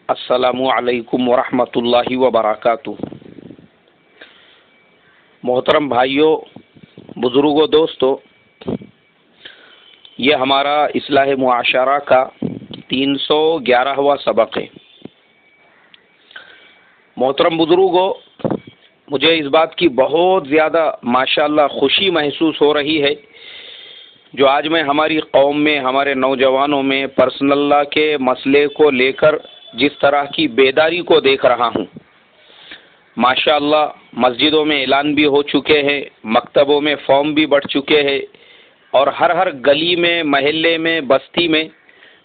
السلام علیکم ورحمۃ اللہ وبرکاتہ۔ محترم بھائیوں، بزرگوں، دوستو، یہ ہمارا اصلاح معاشرہ کا 311واں سبق ہے۔ محترم بزرگوں، مجھے اس بات کی بہت زیادہ ماشاءاللہ خوشی محسوس ہو رہی ہے جو آج میں ہماری قوم میں، ہمارے نوجوانوں میں پرسنل لا کے مسئلے کو لے کر جس طرح کی بیداری کو دیکھ رہا ہوں۔ ماشاءاللہ مسجدوں میں اعلان بھی ہو چکے ہیں، مکتبوں میں فارم بھی بڑھ چکے ہیں، اور ہر گلی میں، محلے میں، بستی میں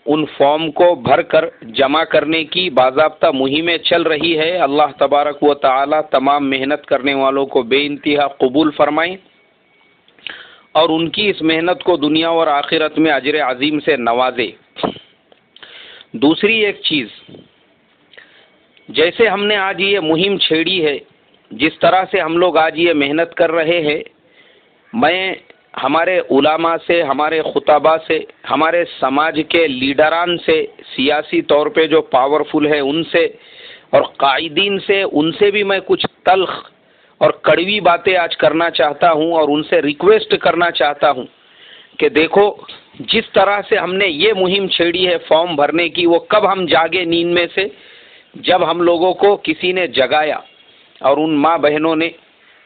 ان فارم کو بھر کر جمع کرنے کی باضابطہ مہمیں چل رہی ہے۔ اللہ تبارک و تعالی تمام محنت کرنے والوں کو بے انتہا قبول فرمائیں اور ان کی اس محنت کو دنیا اور آخرت میں اجر عظیم سے نوازے۔ دوسری ایک چیز، جیسے ہم نے آج یہ مہم چھیڑی ہے، جس طرح سے ہم لوگ آج یہ محنت کر رہے ہیں، میں ہمارے علماء سے، ہمارے خطباء سے، ہمارے سماج کے لیڈران سے، سیاسی طور پہ جو پاورفل ہے ان سے، اور قائدین سے، ان سے بھی میں کچھ تلخ اور کڑوی باتیں آج کرنا چاہتا ہوں اور ان سے ریکویسٹ کرنا چاہتا ہوں کہ دیکھو، جس طرح سے ہم نے یہ مہم چھیڑی ہے فارم بھرنے کی، وہ کب ہم جاگے نیند میں سے؟ جب ہم لوگوں کو کسی نے جگایا، اور ان ماں بہنوں نے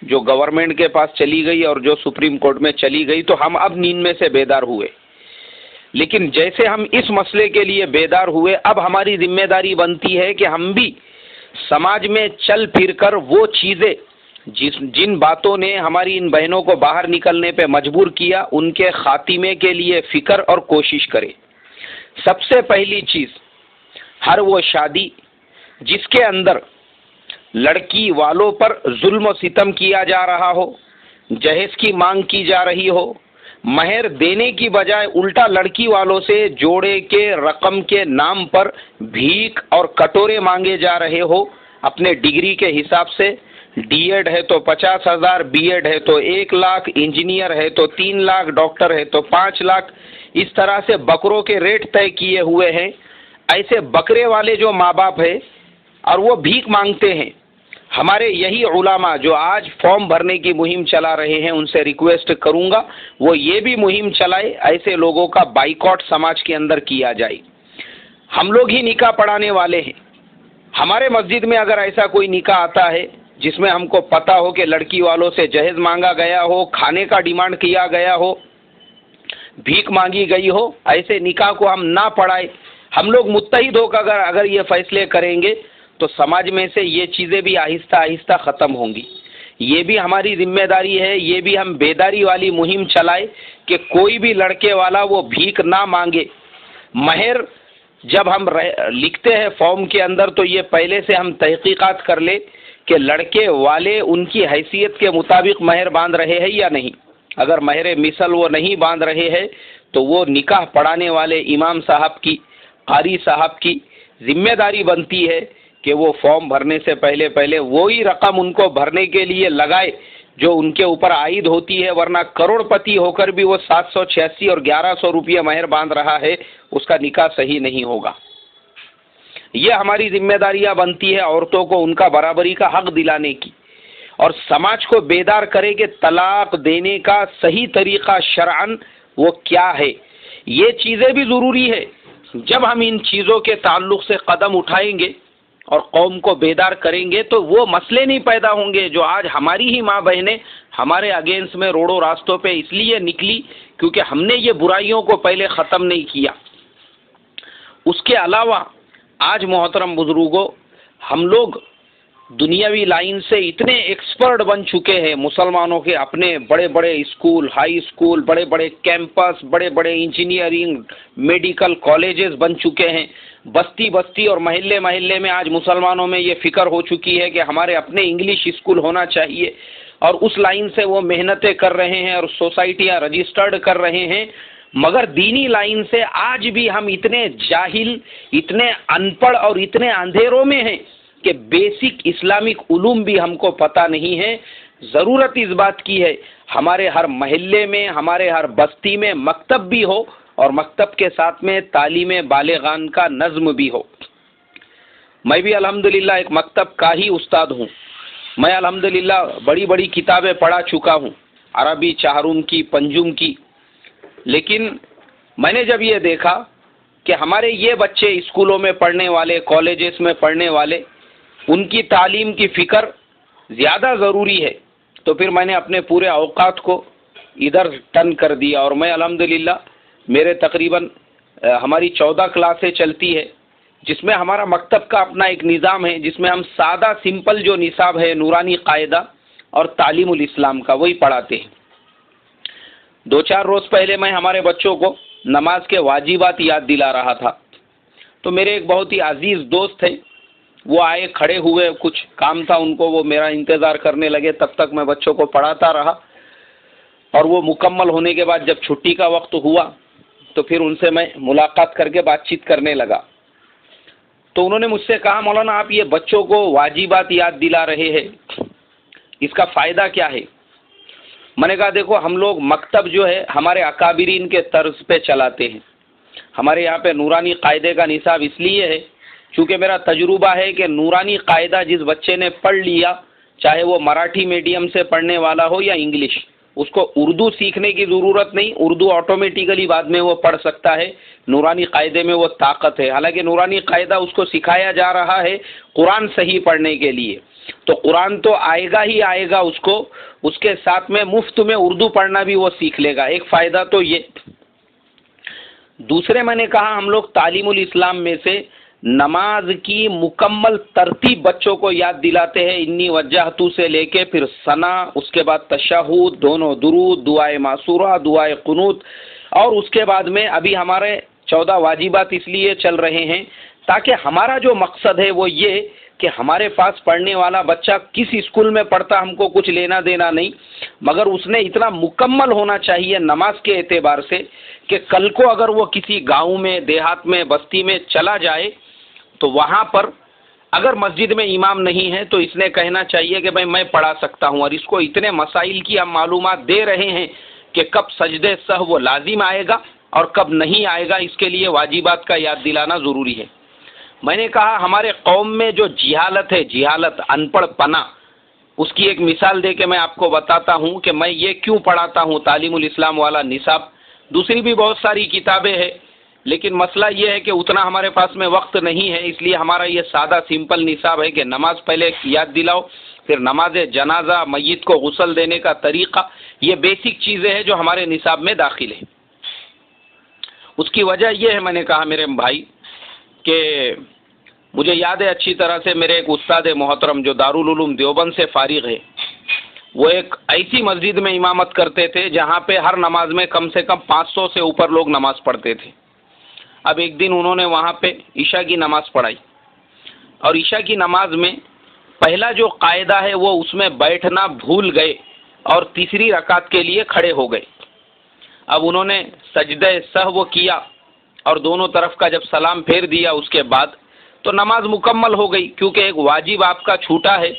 جو گورنمنٹ کے پاس چلی گئی اور جو سپریم کورٹ میں چلی گئی، تو ہم اب نیند میں سے بیدار ہوئے۔ لیکن جیسے ہم اس مسئلے کے لیے بیدار ہوئے، اب ہماری ذمہ داری بنتی ہے کہ ہم بھی سماج میں چل پھر کر وہ چیزیں جن باتوں نے ہماری ان بہنوں کو باہر نکلنے پہ مجبور کیا، ان کے خاتمے کے لیے فکر اور کوشش کرے۔ سب سے پہلی چیز، ہر وہ شادی جس کے اندر لڑکی والوں پر ظلم و ستم کیا جا رہا ہو، جہیز کی مانگ کی جا رہی ہو، مہر دینے کی بجائے الٹا لڑکی والوں سے جوڑے کے رقم کے نام پر بھیک اور کٹورے مانگے جا رہے ہو اپنے ڈگری کے حساب سے، ڈی ایڈ ہے تو 50,000، بی ایڈ ہے تو 1 لاکھ، انجینئر ہے تو 3 لاکھ، ڈاکٹر ہے تو 5 لاکھ، اس طرح سے بکروں کے ریٹ طے کیے ہوئے ہیں۔ ایسے بکرے والے جو ماں باپ ہیں اور وہ بھیک مانگتے ہیں، ہمارے یہی علماء جو آج فارم بھرنے کی مہم چلا رہے ہیں، ان سے ریکویسٹ کروں گا وہ یہ بھی مہم چلائے، ایسے لوگوں کا بائیکاٹ سماج کے اندر کیا جائے۔ ہم لوگ ہی نکاح پڑھانے والے ہیں، ہمارے مسجد میں اگر ایسا کوئی نکاح آتا ہے جس میں ہم کو پتا ہو کہ لڑکی والوں سے جہیز مانگا گیا ہو، کھانے کا ڈیمانڈ کیا گیا ہو، بھیک مانگی گئی ہو، ایسے نکاح کو ہم نہ پڑھائے۔ ہم لوگ متحد ہو کر اگر یہ فیصلے کریں گے تو سماج میں سے یہ چیزیں بھی آہستہ آہستہ ختم ہوں گی۔ یہ بھی ہماری ذمہ داری ہے، یہ بھی ہم بیداری والی مہم چلائے کہ کوئی بھی لڑکے والا وہ بھیک نہ مانگے۔ مہر جب ہم لکھتے ہیں فارم کے اندر تو یہ پہلے سے ہم تحقیقات کر لیں کہ لڑکے والے ان کی حیثیت کے مطابق مہر باندھ رہے ہیں یا نہیں۔ اگر مہر مثل وہ نہیں باندھ رہے ہیں تو وہ نکاح پڑھانے والے امام صاحب کی، قاری صاحب کی ذمہ داری بنتی ہے کہ وہ فارم بھرنے سے پہلے وہی رقم ان کو بھرنے کے لیے لگائے جو ان کے اوپر عائد ہوتی ہے، ورنہ کروڑ پتی ہو کر بھی وہ 786 اور 1100 روپیہ مہر باندھ رہا ہے، اس کا نکاح صحیح نہیں ہوگا۔ یہ ہماری ذمہ داریاں بنتی ہے عورتوں کو ان کا برابری کا حق دلانے کی، اور سماج کو بیدار کرے کہ طلاق دینے کا صحیح طریقہ شرعاً وہ کیا ہے۔ یہ چیزیں بھی ضروری ہے۔ جب ہم ان چیزوں کے تعلق سے قدم اٹھائیں گے اور قوم کو بیدار کریں گے تو وہ مسئلے نہیں پیدا ہوں گے جو آج ہماری ہی ماں بہنیں ہمارے اگینسٹ میں روڈوں راستوں پہ اس لیے نکلی کیونکہ ہم نے یہ برائیوں کو پہلے ختم نہیں کیا۔ اس کے علاوہ آج محترم بزرگوں، ہم لوگ دنیاوی لائن سے اتنے ایکسپرٹ بن چکے ہیں، مسلمانوں کے اپنے بڑے بڑے اسکول، ہائی اسکول، بڑے بڑے کیمپس، بڑے بڑے انجینئرنگ میڈیکل کالجز بن چکے ہیں۔ بستی بستی اور محلے محلے میں آج مسلمانوں میں یہ فکر ہو چکی ہے کہ ہمارے اپنے انگلش اسکول ہونا چاہیے، اور اس لائن سے وہ محنتیں کر رہے ہیں اور سوسائٹیاں رجسٹرڈ کر رہے ہیں۔ مگر دینی لائن سے آج بھی ہم اتنے جاہل، اتنے ان پڑھ اور اتنے اندھیروں میں ہیں کہ بیسک اسلامک علوم بھی ہم کو پتہ نہیں ہے۔ ضرورت اس بات کی ہے ہمارے ہر محلے میں، ہمارے ہر بستی میں مکتب بھی ہو، اور مکتب کے ساتھ میں تعلیم بالغان کا نظم بھی ہو۔ میں بھی الحمدللہ ایک مکتب کا ہی استاد ہوں. میں الحمدللہ بڑی بڑی کتابیں پڑھا چکا ہوں، عربی چہارم کی، پنجم کی. لیکن میں نے جب یہ دیکھا کہ ہمارے یہ بچے اسکولوں میں پڑھنے والے، کالجز میں پڑھنے والے، ان کی تعلیم کی فکر زیادہ ضروری ہے، تو پھر میں نے اپنے پورے اوقات کو ادھر ٹرن کر دیا. اور میں الحمدللہ میرے تقریباً ہماری 14 کلاسیں چلتی ہے، جس میں ہمارا مکتب کا اپنا ایک نظام ہے، جس میں ہم سادہ سمپل جو نصاب ہے نورانی قاعدہ اور تعلیم الاسلام کا، وہی پڑھاتے ہیں. 2-4 روز پہلے میں ہمارے بچوں کو نماز کے واجبات یاد دلا رہا تھا، تو میرے ایک بہت ہی عزیز دوست تھے، وہ آئے، کھڑے ہوئے، کچھ کام تھا ان کو، وہ میرا انتظار کرنے لگے. تب تک میں بچوں کو پڑھاتا رہا، اور وہ مکمل ہونے کے بعد جب چھٹی کا وقت ہوا تو پھر ان سے میں ملاقات کر کے بات چیت کرنے لگا. تو انہوں نے مجھ سے کہا، مولانا آپ یہ بچوں کو واجبات یاد دلا رہے ہیں، اس کا فائدہ کیا ہے؟ میں نے کہا دیکھو، ہم لوگ مکتب جو ہے ہمارے اکابرین کے طرز پہ چلاتے ہیں. ہمارے یہاں پہ نورانی قاعدے کا نصاب اس لیے ہے چونکہ میرا تجربہ ہے کہ نورانی قاعدہ جس بچے نے پڑھ لیا، چاہے وہ مراٹھی میڈیم سے پڑھنے والا ہو یا انگلش، اس کو اردو سیکھنے کی ضرورت نہیں، اردو آٹومیٹیکلی بعد میں وہ پڑھ سکتا ہے. نورانی قاعدے میں وہ طاقت ہے. حالانکہ نورانی قاعدہ اس کو سکھایا جا رہا ہے قرآن صحیح پڑھنے کے لیے، تو قرآن تو آئے گا ہی آئے گا اس کو، اس کے ساتھ میں مفت میں اردو پڑھنا بھی وہ سیکھ لے گا. ایک فائدہ تو یہ. دوسرے میں نے کہا ہم لوگ تعلیم الاسلام میں سے نماز کی مکمل ترتیب بچوں کو یاد دلاتے ہیں، انی وجہتو سے لے کے پھر ثنا، اس کے بعد تشہد، دونوں درود، دعائے معصورہ، دعائے قنوت، اور اس کے بعد میں ابھی ہمارے 14 واجبات اس لیے چل رہے ہیں تاکہ ہمارا جو مقصد ہے وہ یہ کہ ہمارے پاس پڑھنے والا بچہ کس اسکول میں پڑھتا ہم کو کچھ لینا دینا نہیں، مگر اس نے اتنا مکمل ہونا چاہیے نماز کے اعتبار سے کہ کل کو اگر وہ کسی گاؤں میں، دیہات میں، بستی میں چلا جائے تو وہاں پر اگر مسجد میں امام نہیں ہے تو اس نے کہنا چاہیے کہ بھائی میں پڑھا سکتا ہوں. اور اس کو اتنے مسائل کی ہم معلومات دے رہے ہیں کہ کب سجدے سہو لازم آئے گا اور کب نہیں آئے گا، اس کے لیے واجبات کا یاد دلانا ضروری ہے. میں نے کہا ہمارے قوم میں جو جہالت ہے، جہالت، ان پڑھ پنا، اس کی ایک مثال دے کے میں آپ کو بتاتا ہوں کہ میں یہ کیوں پڑھاتا ہوں تعلیم الاسلام والا نصاب. دوسری بھی بہت ساری کتابیں ہیں، لیکن مسئلہ یہ ہے کہ اتنا ہمارے پاس میں وقت نہیں ہے، اس لیے ہمارا یہ سادہ سمپل نصاب ہے کہ نماز پہلے یاد دلاؤ، پھر نماز جنازہ، میت کو غسل دینے کا طریقہ، یہ بیسک چیزیں ہیں جو ہمارے نصاب میں داخل ہیں. اس کی وجہ یہ ہے، میں نے کہا میرے بھائی، کہ مجھے یاد ہے اچھی طرح سے میرے ایک استاد محترم جو دارالعلوم دیوبند سے فارغ ہے، وہ ایک ایسی مسجد میں امامت کرتے تھے جہاں پہ ہر نماز میں کم سے کم 500 سے اوپر لوگ نماز پڑھتے تھے. اب ایک دن انہوں نے وہاں پہ عشاء کی نماز پڑھائی، اور عشاء کی نماز میں پہلا جو قاعدہ ہے وہ اس میں بیٹھنا بھول گئے اور تیسری رکعت کے لیے کھڑے ہو گئے. اب انہوں نے سجدہ سہو کیا اور دونوں طرف کا جب سلام پھیر دیا اس کے بعد تو نماز مکمل ہو گئی، کیونکہ ایک واجب آپ کا چھوٹا ہے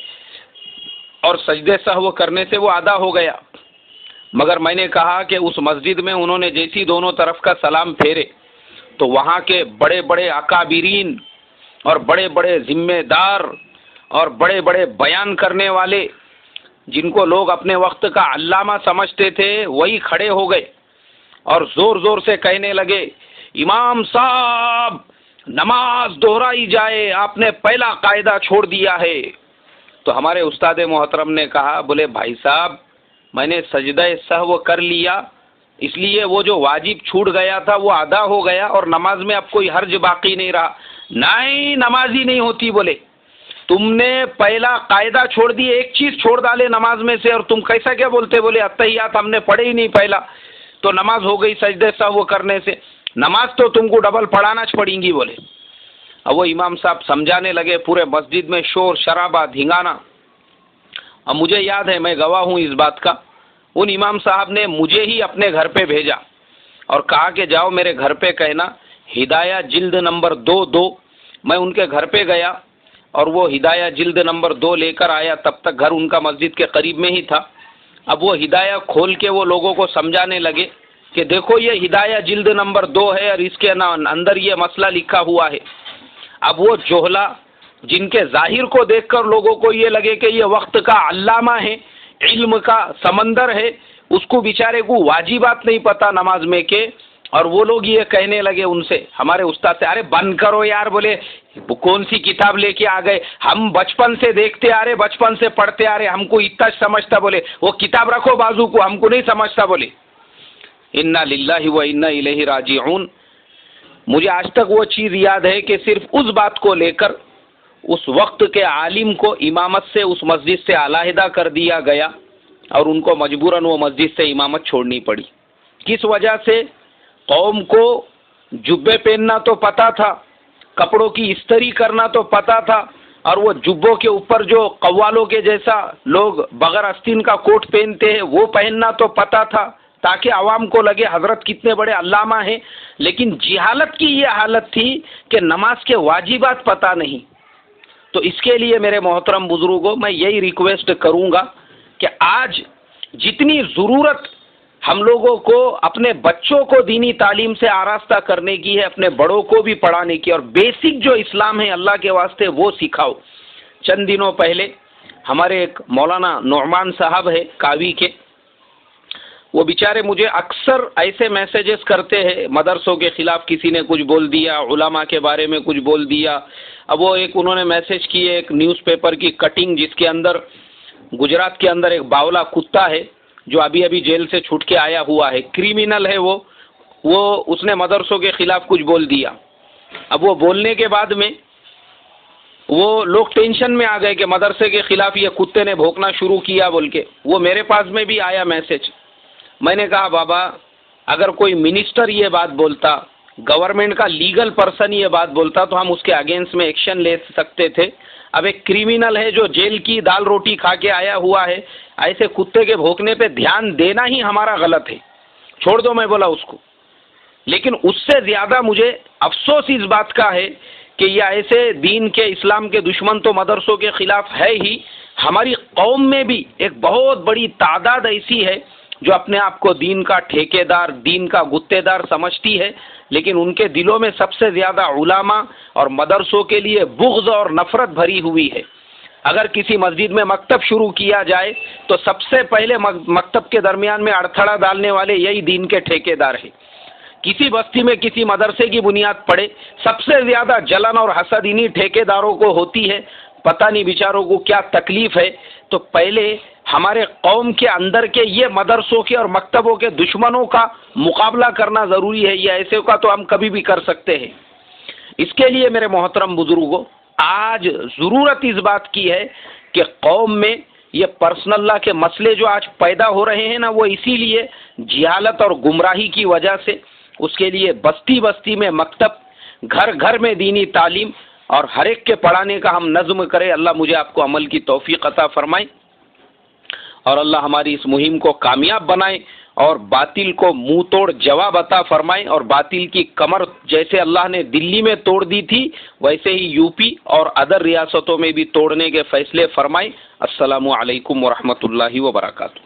اور سجدے سہو کرنے سے وہ ادا ہو گیا. مگر میں نے کہا کہ اس مسجد میں انہوں نے جیسی دونوں طرف کا سلام پھیرے تو وہاں کے بڑے بڑے اکابرین اور بڑے بڑے ذمہ دار اور بڑے بڑے بیان کرنے والے، جن کو لوگ اپنے وقت کا علامہ سمجھتے تھے، وہی کھڑے ہو گئے اور زور زور سے کہنے لگے، امام صاحب نماز دہرائی جائے، آپ نے پہلا قاعدہ چھوڑ دیا ہے. تو ہمارے استاد محترم نے کہا، بولے بھائی صاحب میں نے سجدہ سہو کر لیا، اس لیے وہ جو واجب چھوٹ گیا تھا وہ ادا ہو گیا اور نماز میں اب کوئی حرج باقی نہیں رہا. نہیں، نماز ہی نہیں ہوتی. بولے تم نے پہلا قاعدہ چھوڑ دی، ایک چیز چھوڑ ڈالے نماز میں سے، اور تم کیسا کیا بولتے؟ بولے اتحیات ہم نے پڑھے ہی نہیں پہلا، تو نماز ہو گئی سجدے سہو کرنے سے، نماز تو تم کو ڈبل پڑھانا پڑیں گی. بولے اب وہ امام صاحب سمجھانے لگے، پورے مسجد میں شور شرابہ دھنگانا. اب مجھے یاد ہے، میں گواہ ہوں اس بات کا، ان امام صاحب نے مجھے ہی اپنے گھر پہ بھیجا اور کہا کہ جاؤ میرے گھر پہ کہنا ہدایہ جلد نمبر 2. میں ان کے گھر پہ گیا اور وہ ہدایہ جلد نمبر 2 لے کر آیا. تب تک گھر ان کا مسجد کے قریب میں ہی تھا. اب وہ ہدایہ کھول کے وہ لوگوں کو سمجھانے لگے کہ دیکھو یہ ہدایہ جلد نمبر 2 ہے اور اس کے اندر یہ مسئلہ لکھا ہوا ہے. اب وہ جوہلا جن کے ظاہر کو دیکھ کر لوگوں کو یہ لگے کہ یہ وقت کا علامہ ہے، علم کا سمندر ہے، اس کو بیچارے کو واجبات نہیں پتہ نماز میں کے، اور وہ لوگ یہ کہنے لگے ان سے، ہمارے استاد سے، ارے بند کرو یار، بولے کون سی کتاب لے کے آ گئے، ہم بچپن سے دیکھتے آ رہے، بچپن سے پڑھتے آ رہے، ہم کو اتنا سمجھتا، بولے وہ کتاب رکھو بازو کو، ہم کو نہیں سمجھتا، بولے انا للہ و انا الیہ راجعون۔ مجھے آج تک وہ چیز یاد ہے کہ صرف اس بات کو لے کر اس وقت کے عالم کو امامت سے اس مسجد سے علیحدہ کر دیا گیا، اور ان کو مجبوراً وہ مسجد سے امامت چھوڑنی پڑی۔ کس وجہ سے؟ قوم کو جبے پہننا تو پتا تھا، کپڑوں کی استری کرنا تو پتا تھا، اور وہ جبوں کے اوپر جو قوالوں کے جیسا لوگ بغیر آستین کا کوٹ پہنتے ہیں وہ پہننا تو پتا تھا، تاکہ عوام کو لگے حضرت کتنے بڑے علامہ ہیں، لیکن جہالت کی یہ حالت تھی کہ نماز کے واجبات پتہ نہیں۔ تو اس کے لیے میرے محترم بزرگوں، میں یہی ریکویسٹ کروں گا کہ آج جتنی ضرورت ہم لوگوں کو اپنے بچوں کو دینی تعلیم سے آراستہ کرنے کی ہے، اپنے بڑوں کو بھی پڑھانے کی، اور بیسک جو اسلام ہے اللہ کے واسطے وہ سکھاؤ۔ چند دنوں پہلے ہمارے ایک مولانا نعمان صاحب ہے کاوی کے، وہ بیچارے مجھے اکثر ایسے میسیجز کرتے ہیں، مدرسوں کے خلاف کسی نے کچھ بول دیا، علماء کے بارے میں کچھ بول دیا۔ اب وہ ایک انہوں نے میسیج کیے ایک نیوز پیپر کی کٹنگ، جس کے اندر گجرات کے اندر ایک باولا کتا ہے جو ابھی ابھی جیل سے چھوٹ کے آیا ہوا ہے، کریمنل ہے وہ اس نے مدرسوں کے خلاف کچھ بول دیا۔ اب وہ بولنے کے بعد میں وہ لوگ ٹینشن میں آ گئے کہ مدرسے کے خلاف یہ کتے نے بھونکنا شروع کیا بول کے، وہ میرے پاس میں بھی آیا میسیج۔ میں نے کہا بابا، اگر کوئی منسٹر یہ بات بولتا، گورنمنٹ کا لیگل پرسن یہ بات بولتا تو ہم اس کے اگینسٹ میں ایکشن لے سکتے تھے۔ اب ایک کریمنل ہے جو جیل کی دال روٹی کھا کے آیا ہوا ہے، ایسے کتے کے بھونکنے پہ دھیان دینا ہی ہمارا غلط ہے، چھوڑ دو، میں بولا اس کو۔ لیکن اس سے زیادہ مجھے افسوس اس بات کا ہے کہ یہ ایسے دین کے، اسلام کے دشمن تو مدرسوں کے خلاف ہے ہی، ہماری قوم میں بھی ایک بہت بڑی تعداد ایسی ہے جو اپنے آپ کو دین کا ٹھیکیدار، دین کا گتے دار سمجھتی ہے، لیکن ان کے دلوں میں سب سے زیادہ علماء اور مدرسوں کے لیے بغض اور نفرت بھری ہوئی ہے۔ اگر کسی مسجد میں مکتب شروع کیا جائے تو سب سے پہلے مکتب کے درمیان میں اڑتھڑا ڈالنے والے یہی دین کے ٹھیکیدار ہیں۔ کسی بستی میں کسی مدرسے کی بنیاد پڑے، سب سے زیادہ جلن اور حسد انہی ٹھیکیداروں کو ہوتی ہے، پتہ نہیں بیچاروں کو کیا تکلیف ہے۔ تو پہلے ہمارے قوم کے اندر کے یہ مدرسوں کے اور مکتبوں کے دشمنوں کا مقابلہ کرنا ضروری ہے، یہ ایسے کا تو ہم کبھی بھی کر سکتے ہیں۔ اس کے لیے میرے محترم بزرگوں، آج ضرورت اس بات کی ہے کہ قوم میں یہ پرسنل لا کے مسئلے جو آج پیدا ہو رہے ہیں نا، وہ اسی لیے جہالت اور گمراہی کی وجہ سے، اس کے لیے بستی بستی میں مکتب، گھر گھر میں دینی تعلیم اور ہر ایک کے پڑھانے کا ہم نظم کریں۔ اللہ مجھے آپ کو عمل کی توفیق عطا فرمائے، اور اللہ ہماری اس مہم کو کامیاب بنائے، اور باطل کو منہ توڑ جواب عطا فرمائے، اور باطل کی کمر جیسے اللہ نے دلی میں توڑ دی تھی ویسے ہی یو پی اور ادر ریاستوں میں بھی توڑنے کے فیصلے فرمائے۔ السلام علیکم ورحمۃ اللہ وبرکاتہ۔